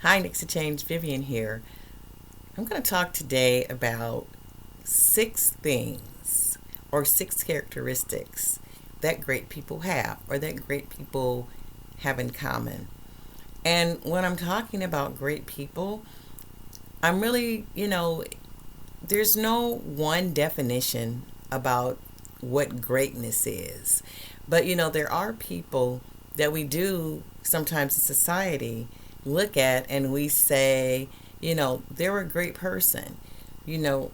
Hi, Nixie Change Vivian here. I'm going to talk today about six things or six characteristics that great people have or that great people have in common. And when I'm talking about great people, I'm really, there's no one definition about what greatness is. But, there are people that we do sometimes in society look at and we say, they're a great person,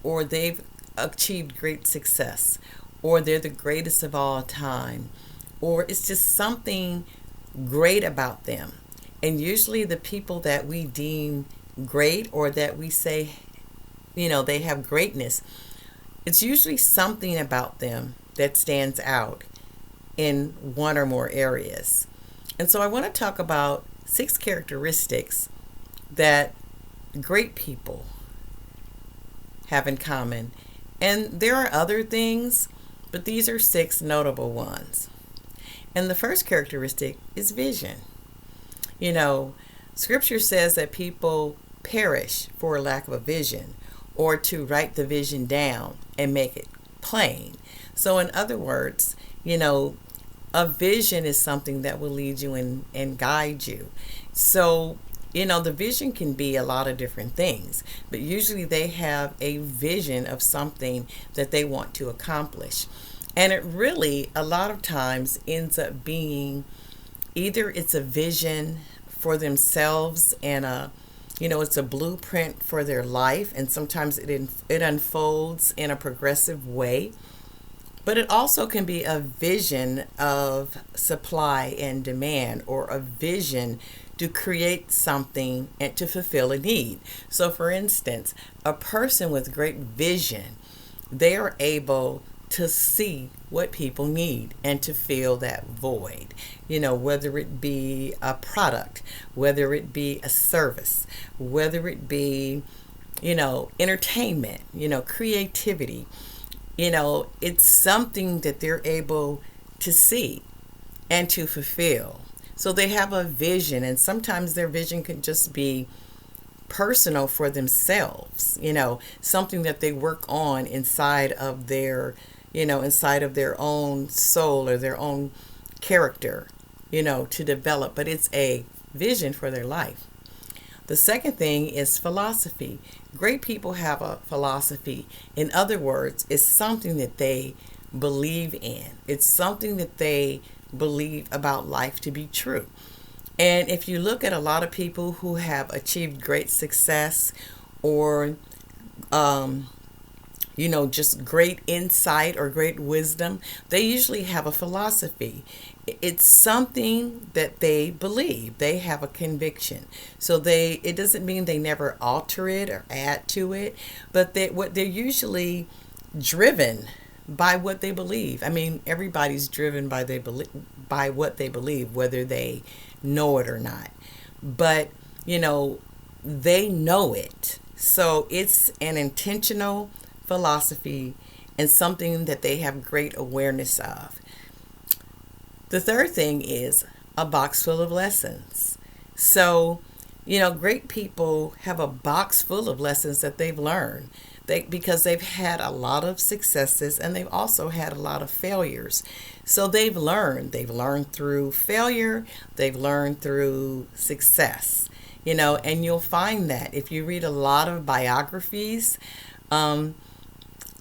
or they've achieved great success, or they're the greatest of all time, or it's just something great about them. And usually the people that we deem great or that we say, they have greatness, it's usually something about them that stands out in one or more areas. And so I want to talk about six characteristics that great people have in common. And there are other things, but these are six notable ones. And the first characteristic is vision. You know, Scripture says that people perish for a lack of a vision or to write the vision down and make it plain. So, in other words, a vision is something that will lead you and guide you. So, the vision can be a lot of different things, but usually they have a vision of something that they want to accomplish. And it really, a lot of times, ends up being either it's a vision for themselves and it's a blueprint for their life, and sometimes it unfolds in a progressive way. But it also can be a vision of supply and demand, or a vision to create something and to fulfill a need. So, for instance, a person with great vision, they are able to see what people need and to fill that void. Whether it be a product, whether it be a service, whether it be, entertainment, creativity. It's something that they're able to see and to fulfill. So they have a vision, and sometimes their vision could just be personal for themselves, something that they work on inside of their own soul or their own character, to develop, but it's a vision for their life. The second thing is philosophy. Great people have a philosophy. In other words, it's something that they believe in. It's something that they believe about life to be true. And if you look at a lot of people who have achieved great success or just great insight or great wisdom, they usually have a philosophy. It's something that they believe. They have a conviction. So it doesn't mean they never alter it or add to it, but they're usually driven by what they believe. I mean, everybody's driven by what they believe, whether they know it or not. But, they know it. So it's an intentional philosophy and something that they have great awareness of. The third thing is a box full of lessons. So, great people have a box full of lessons that they've learned. Because they've had a lot of successes and they've also had a lot of failures. So they've learned. They've learned through failure. They've learned through success. And you'll find that if you read a lot of biographies,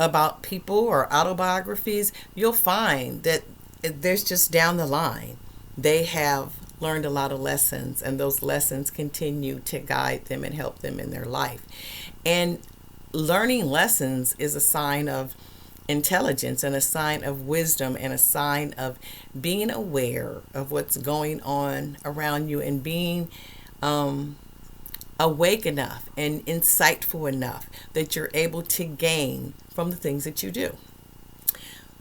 about people or autobiographies, you'll find that there's just down the line, they have learned a lot of lessons, and those lessons continue to guide them and help them in their life. And learning lessons is a sign of intelligence and a sign of wisdom and a sign of being aware of what's going on around you and being awake enough and insightful enough that you're able to gain from the things that you do.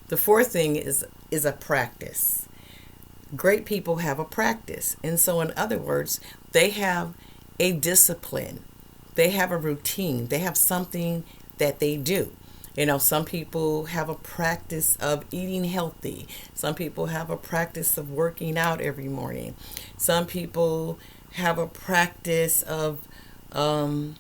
The fourth thing is a practice. Great people have a practice. And so, in other words, they have a discipline. They have a routine. They have something that they do. Some people have a practice of eating healthy. Some people have a practice of working out every morning. Some people have a practice of um,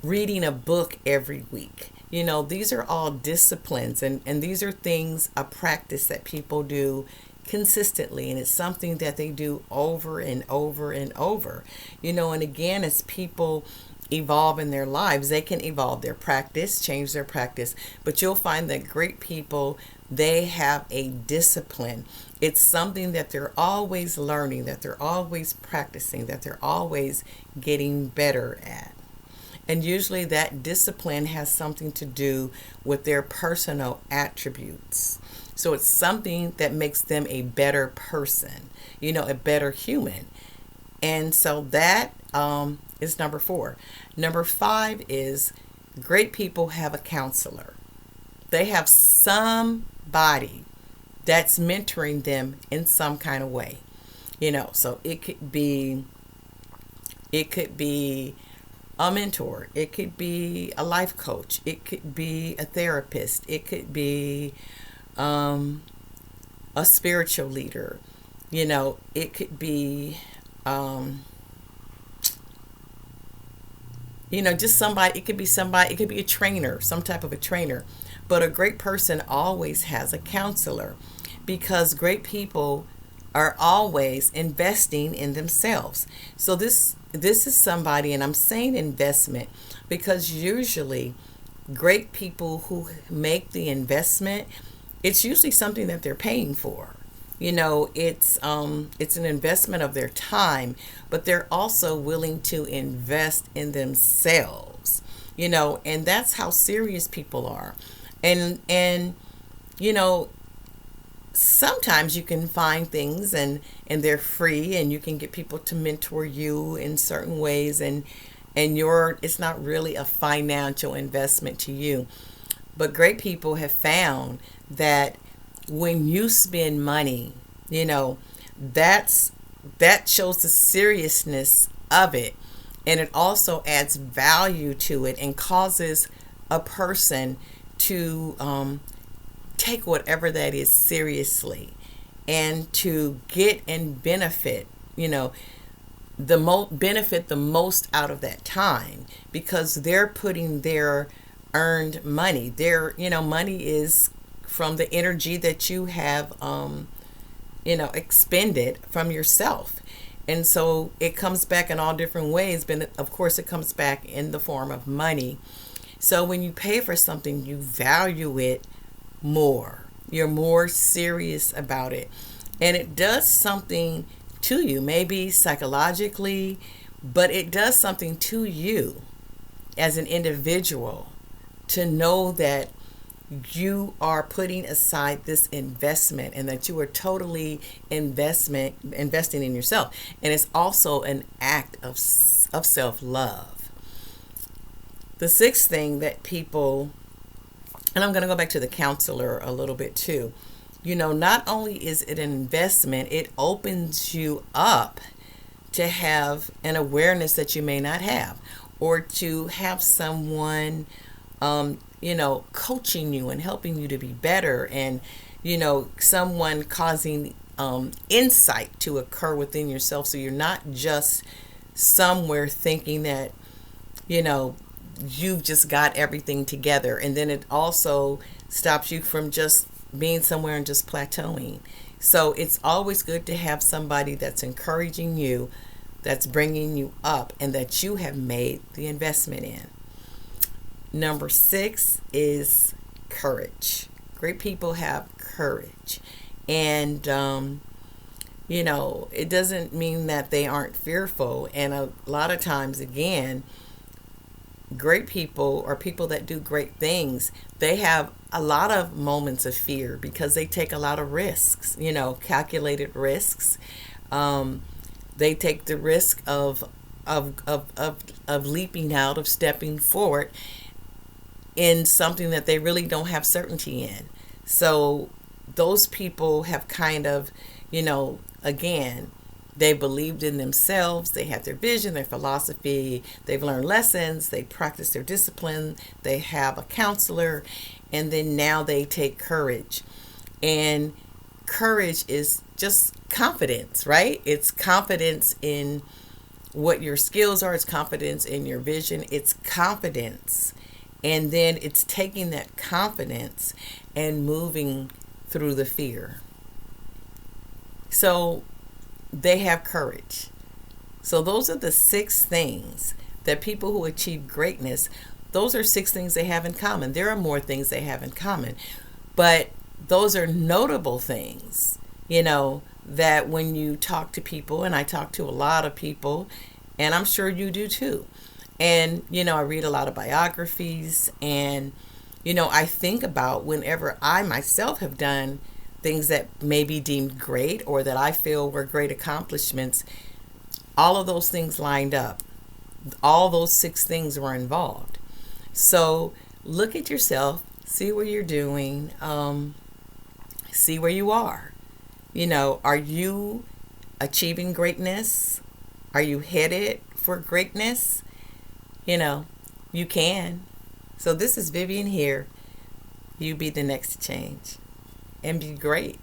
reading a book every week. These are all disciplines, and these are things, a practice that people do consistently, and it's something that they do over and over and over. And again, as people evolve in their lives, they can evolve their practice, change their practice, but you'll find that great people, they have a discipline. It's something that they're always learning, that they're always practicing, that they're always getting better at. And usually that discipline has something to do with their personal attributes. So it's something that makes them a better person, a better human. And so that is number 4. Number 5 is great people have a counselor. They have somebody that's mentoring them in some kind of way. So it could be a mentor, it could be a life coach, it could be a therapist, it could be a spiritual leader, it could be just somebody. It could be somebody, it could be a trainer, some type of a trainer. But a great person always has a counselor, because great people are always investing in themselves. So this is somebody, and I'm saying investment because usually great people who make the investment, it's usually something that they're paying for. It's an investment of their time, but they're also willing to invest in themselves. And that's how serious people are. And you know, sometimes you can find things, and they're free, and you can get people to mentor you in certain ways, and it's not really a financial investment to you. But great people have found that when you spend money, that shows the seriousness of it, and it also adds value to it and causes a person to take whatever that is seriously, and to get and benefit, benefit the most out of that time, because they're putting their earned money. Money is from the energy that you have, expended from yourself. And so it comes back in all different ways, but of course it comes back in the form of money. So when you pay for something, you value it more. You're more serious about it. And it does something to you, maybe psychologically, but it does something to you as an individual to know that you are putting aside this investment, and that you are totally investing in yourself. And it's also an act of self-love. The sixth thing that people, and I'm going to go back to the counselor a little bit too. Not only is it an investment, it opens you up to have an awareness that you may not have, or to have someone, coaching you and helping you to be better, and, someone causing insight to occur within yourself. So you're not just somewhere thinking that, you've just got everything together, and then it also stops you from just being somewhere and just plateauing. So it's always good to have somebody that's encouraging you, that's bringing you up, and that you have made the investment in. Number 6 is courage. Great people have courage. And, it doesn't mean that they aren't fearful. And a lot of times, again, great people, or people that do great things, they have a lot of moments of fear, because they take a lot of risks, calculated risks. They take the risk of leaping out, of stepping forward in something that they really don't have certainty in. So those people have kind of, again, they believed in themselves, they had their vision, their philosophy, they've learned lessons, they practice their discipline, they have a counselor, and then now they take courage. And courage is just confidence, right? It's confidence in what your skills are, it's confidence in your vision, it's confidence. And then it's taking that confidence and moving through the fear. So they have courage. So those are the 6 things that people who achieve greatness, those are 6 things they have in common. There are more things they have in common, but those are notable things, that when you talk to people, and I talk to a lot of people, and I'm sure you do too. And, I read a lot of biographies, and, I think about whenever I myself have done things that may be deemed great or that I feel were great accomplishments, all of those things lined up. All those 6 things were involved. So look at yourself, see what you're doing, see where you are. Are you achieving greatness? Are you headed for greatness? You can. So this is Vivian here. You be the next to change and be great.